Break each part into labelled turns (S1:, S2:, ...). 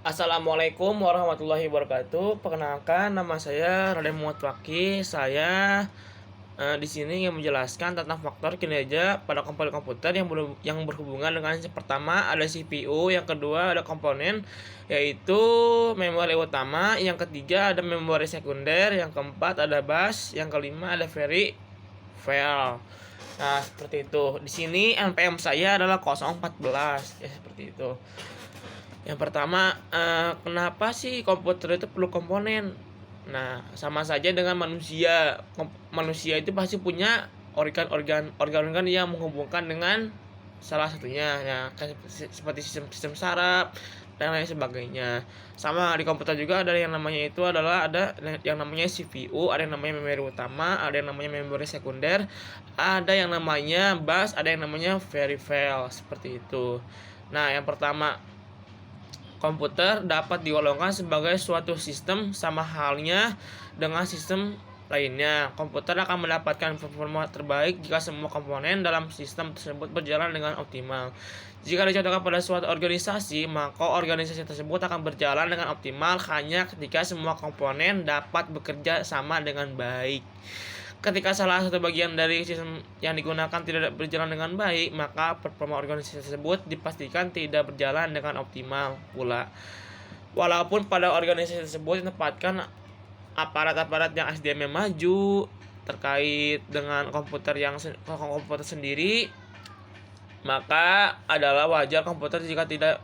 S1: Assalamualaikum warahmatullahi wabarakatuh. Perkenalkan, nama saya Raden Muhammad Fakih. Saya di sini yang menjelaskan tentang faktor kinerja pada komponen komputer yang berhubungan dengan yang pertama ada CPU, yang kedua ada komponen yaitu memori utama, yang ketiga ada memori sekunder, yang keempat ada bus, yang kelima ada peripheral. Nah, seperti itu. Di sini NPM saya adalah 014 ya, seperti itu. Yang pertama, kenapa sih komputer itu perlu komponen? Nah, sama saja dengan manusia. Manusia itu pasti punya organ-organ yang menghubungkan dengan salah satunya, ya kayak seperti sistem saraf dan lain sebagainya. Sama di komputer juga ada yang namanya ada yang namanya CPU, ada yang namanya memori utama, ada yang namanya memori sekunder, ada yang namanya bus, ada yang namanya peripheral, seperti itu. Nah, yang pertama, komputer dapat digolongkan sebagai suatu sistem sama halnya dengan sistem lainnya. Komputer akan mendapatkan performa terbaik jika semua komponen dalam sistem tersebut berjalan dengan optimal. Jika dicontohkan pada suatu organisasi, maka organisasi tersebut akan berjalan dengan optimal hanya ketika semua komponen dapat bekerja sama dengan baik. Ketika salah satu bagian dari sistem yang digunakan tidak berjalan dengan baik, maka performa organisasi tersebut dipastikan tidak berjalan dengan optimal pula. Walaupun pada organisasi tersebut ditempatkan aparat-aparat yang SDM-nya maju terkait dengan komputer sendiri, maka adalah wajar komputer jika tidak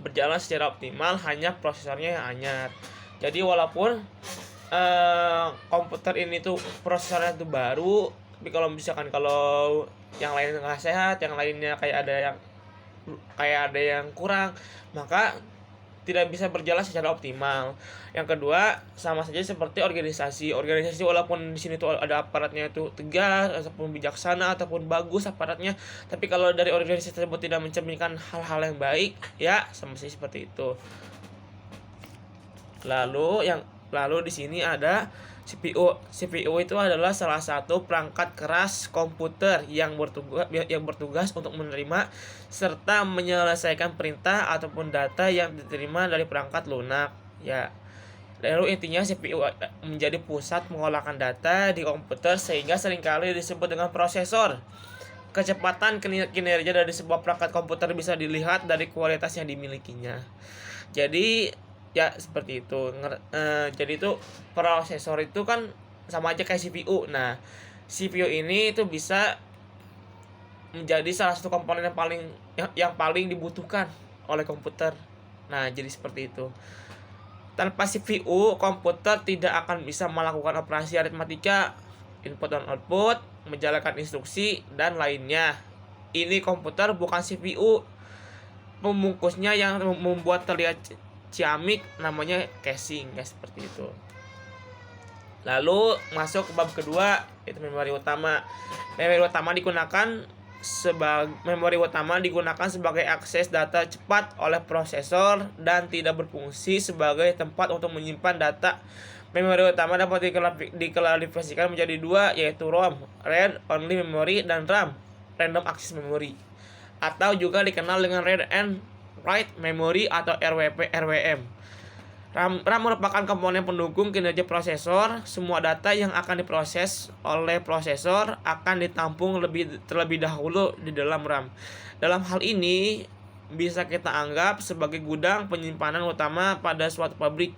S1: berjalan secara optimal, hanya prosesornya yang hanyut. Jadi walaupun komputer ini tuh prosesornya tuh baru, tapi kalau yang lain nggak sehat, yang lainnya kayak ada yang kurang, maka tidak bisa berjalan secara optimal. Yang kedua, sama saja seperti organisasi. Organisasi walaupun di sini tuh ada aparatnya itu tegas ataupun bijaksana ataupun bagus aparatnya, tapi kalau dari organisasi tersebut tidak mencerminkan hal-hal yang baik, ya sama saja seperti itu. Lalu di sini ada CPU. CPU itu adalah salah satu perangkat keras komputer yang bertugas untuk menerima serta menyelesaikan perintah ataupun data yang diterima dari perangkat lunak. Ya. Lalu intinya CPU menjadi pusat pengolahan data di komputer sehingga seringkali disebut dengan prosesor. Kecepatan kinerja dari sebuah perangkat komputer bisa dilihat dari kualitas yang dimilikinya. Jadi ya seperti itu. Jadi itu prosesor itu kan sama aja kayak CPU. Nah, CPU ini itu bisa menjadi salah satu komponen yang paling dibutuhkan oleh komputer. Nah, jadi seperti itu. Tanpa CPU, komputer tidak akan bisa melakukan operasi aritmatika, input dan output, menjalankan instruksi dan lainnya. Ini komputer bukan CPU. Pembungkusnya yang membuat terlihat ciamik namanya casing, ya seperti itu. Lalu masuk ke bab kedua, yaitu memori utama. Memori utama digunakan sebagai akses data cepat oleh prosesor dan tidak berfungsi sebagai tempat untuk menyimpan data. Memori utama dapat diklasifikasikan menjadi dua, yaitu ROM, Read Only Memory, dan RAM, Random Access Memory, atau juga dikenal dengan Read and Write Memory atau RWM. RAM merupakan komponen pendukung kinerja prosesor. Semua data yang akan diproses oleh prosesor akan ditampung terlebih dahulu di dalam RAM. Dalam hal ini bisa kita anggap sebagai gudang penyimpanan utama pada suatu pabrik.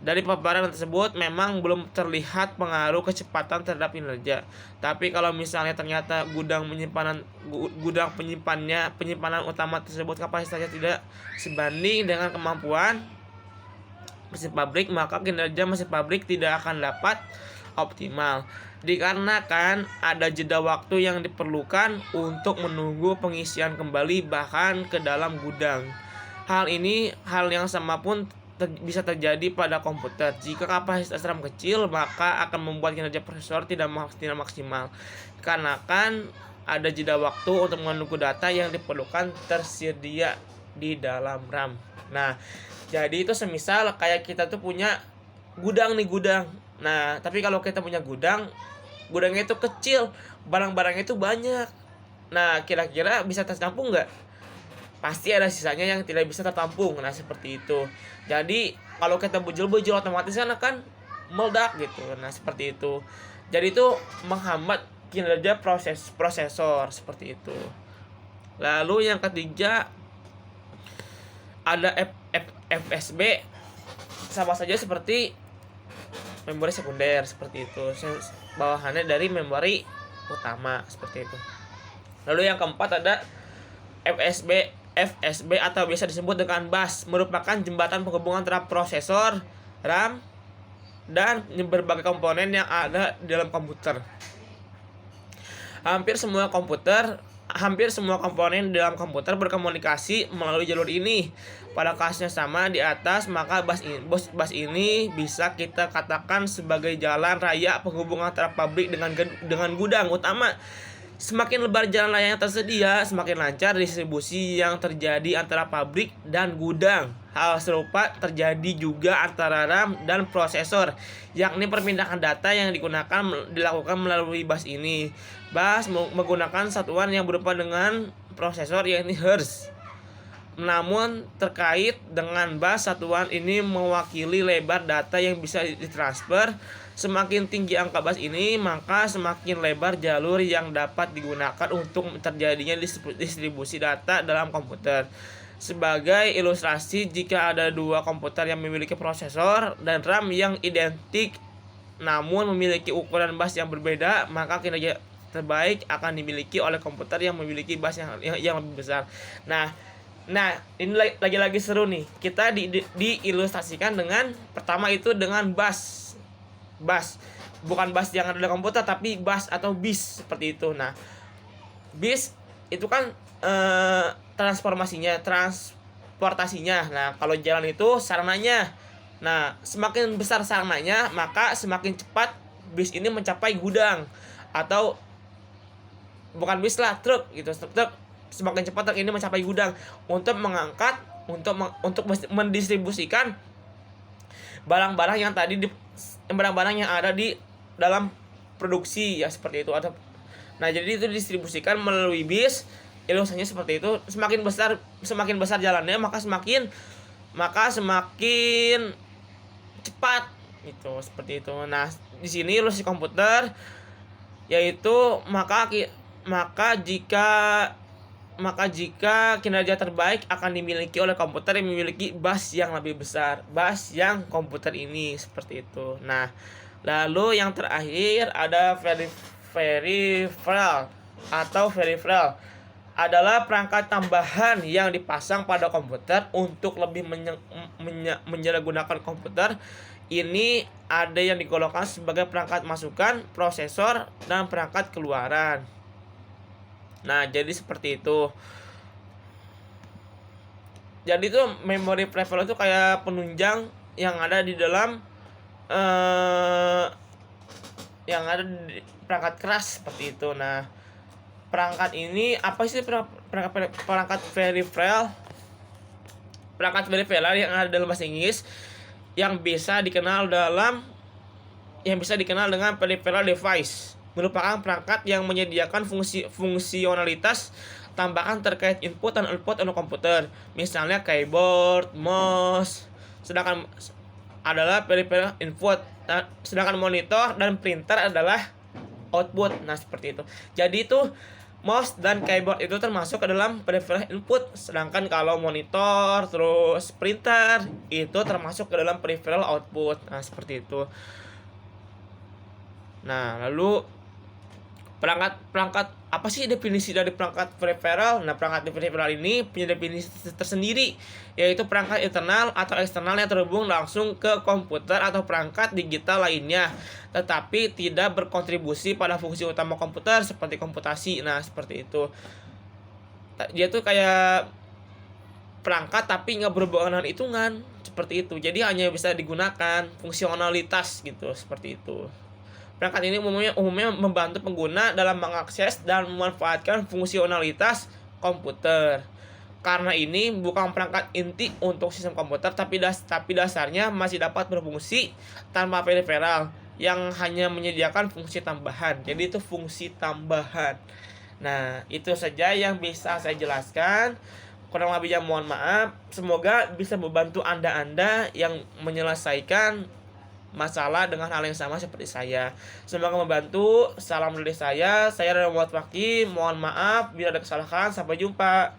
S1: Dari paparan tersebut memang belum terlihat pengaruh kecepatan terhadap kinerja. Tapi kalau misalnya ternyata penyimpanan utama tersebut kapasitasnya tidak sebanding dengan kemampuan mesin pabrik, maka kinerja mesin pabrik tidak akan dapat optimal. Dikarenakan ada jeda waktu yang diperlukan untuk menunggu pengisian kembali bahkan ke dalam gudang. Hal yang sama pun bisa terjadi pada komputer. Jika kapasitas RAM kecil, maka akan membuat kinerja prosesor tidak maksimal. Karena kan ada jeda waktu untuk menunggu data yang diperlukan tersedia di dalam RAM. Nah, jadi itu semisal kayak kita tuh punya gudang. Nah, tapi kalau kita punya gudangnya itu kecil, barang-barangnya itu banyak. Nah, kira-kira bisa tercampur nggak? pasti ada sisanya yang tidak bisa tertampung. Nah, seperti itu. Jadi kalau kita bujul-bujul otomatis kan meledak gitu. Nah, seperti itu. Jadi itu menghambat kinerja prosesor seperti itu. Lalu yang ketiga ada FSB, sama saja seperti memori sekunder seperti itu. Bawahannya dari memori utama seperti itu. Lalu yang keempat ada FSB atau biasa disebut dengan bus, merupakan jembatan penghubungan antara prosesor, RAM, dan berbagai komponen yang ada di dalam komputer. Hampir semua komponen di dalam komputer berkomunikasi melalui jalur ini. Pada kasusnya sama di atas, maka bus ini bisa kita katakan sebagai jalan raya penghubung antara pabrik dengan gudang utama. Semakin lebar jalan raya yang tersedia, semakin lancar distribusi yang terjadi antara pabrik dan gudang. Hal serupa terjadi juga antara RAM dan prosesor, yakni perpindahan data yang dilakukan melalui bus ini. Bus menggunakan satuan yang berupa dengan prosesor, yakni Hertz. Namun terkait dengan bus, satuan ini mewakili lebar data yang bisa ditransfer. Semakin tinggi angka bus ini, maka semakin lebar jalur yang dapat digunakan untuk terjadinya distribusi data dalam komputer. Sebagai ilustrasi, jika ada dua komputer yang memiliki prosesor dan RAM yang identik namun memiliki ukuran bus yang berbeda, maka kinerja terbaik akan dimiliki oleh komputer yang memiliki bus yang lebih besar. Nah, ini lagi-lagi seru nih. Kita diilustrasikan dengan pertama itu dengan bus, bukan bus yang ada di komputer, tapi bus atau bis seperti itu. Nah, bis itu kan transportasinya. Nah, kalau jalan itu sarananya. Nah, semakin besar sarananya, maka semakin cepat bis ini mencapai gudang, atau bukan bis lah, truk gitu. Truk semakin cepat truk ini mencapai gudang untuk mengangkat, untuk mendistribusikan barang-barang yang ada di dalam produksi ya, seperti itu. Nah, jadi itu didistribusikan melalui bis. Ilustrasinya seperti itu. Semakin besar jalannya, maka semakin cepat gitu, seperti itu. Nah, di sini ilustrasi komputer yaitu maka jika kinerja terbaik akan dimiliki oleh komputer yang memiliki bus yang lebih besar, bus yang komputer ini, seperti itu. Nah, lalu yang terakhir ada peripheral adalah perangkat tambahan yang dipasang pada komputer untuk lebih menyalahgunakan komputer. Ini ada yang digolongkan sebagai perangkat masukan, prosesor, dan perangkat keluaran. Nah, jadi seperti itu. Jadi itu memori peripheral itu kayak penunjang yang ada di dalam yang ada di perangkat keras, seperti itu. Nah, perangkat ini apa sih perangkat peripheral? Perangkat peripheral yang ada dalam bahasa Inggris yang bisa dikenal dengan peripheral device, merupakan perangkat yang menyediakan fungsionalitas tambahan terkait input dan output untuk komputer, misalnya keyboard, mouse. Sedangkan adalah peripheral input, sedangkan monitor dan printer adalah output. Nah, seperti itu. Jadi itu mouse dan keyboard itu termasuk ke dalam peripheral input, sedangkan kalau monitor terus printer itu termasuk ke dalam peripheral output. Nah, seperti itu. Nah, lalu perangkat apa sih definisi dari perangkat peripheral? Nah, perangkat peripheral ini punya definisi tersendiri, yaitu perangkat internal atau eksternal yang terhubung langsung ke komputer atau perangkat digital lainnya, tetapi tidak berkontribusi pada fungsi utama komputer seperti komputasi. Nah, seperti itu. Dia tuh kayak perangkat tapi nggak berhubungan dengan hitungan, seperti itu. Jadi hanya bisa digunakan fungsionalitas gitu, seperti itu. Perangkat ini umumnya membantu pengguna dalam mengakses dan memanfaatkan fungsionalitas komputer. Karena ini bukan perangkat inti untuk sistem komputer, tapi dasarnya masih dapat berfungsi tanpa peripheral yang hanya menyediakan fungsi tambahan. Jadi itu fungsi tambahan. Nah, itu saja yang bisa saya jelaskan. Kurang lebihnya mohon maaf. Semoga bisa membantu Anda-Anda yang menyelesaikan masalah dengan hal yang sama seperti saya. Semoga membantu. Salam dari saya. Saya Muhammad Fakih. Mohon maaf bila ada kesalahan. Sampai jumpa.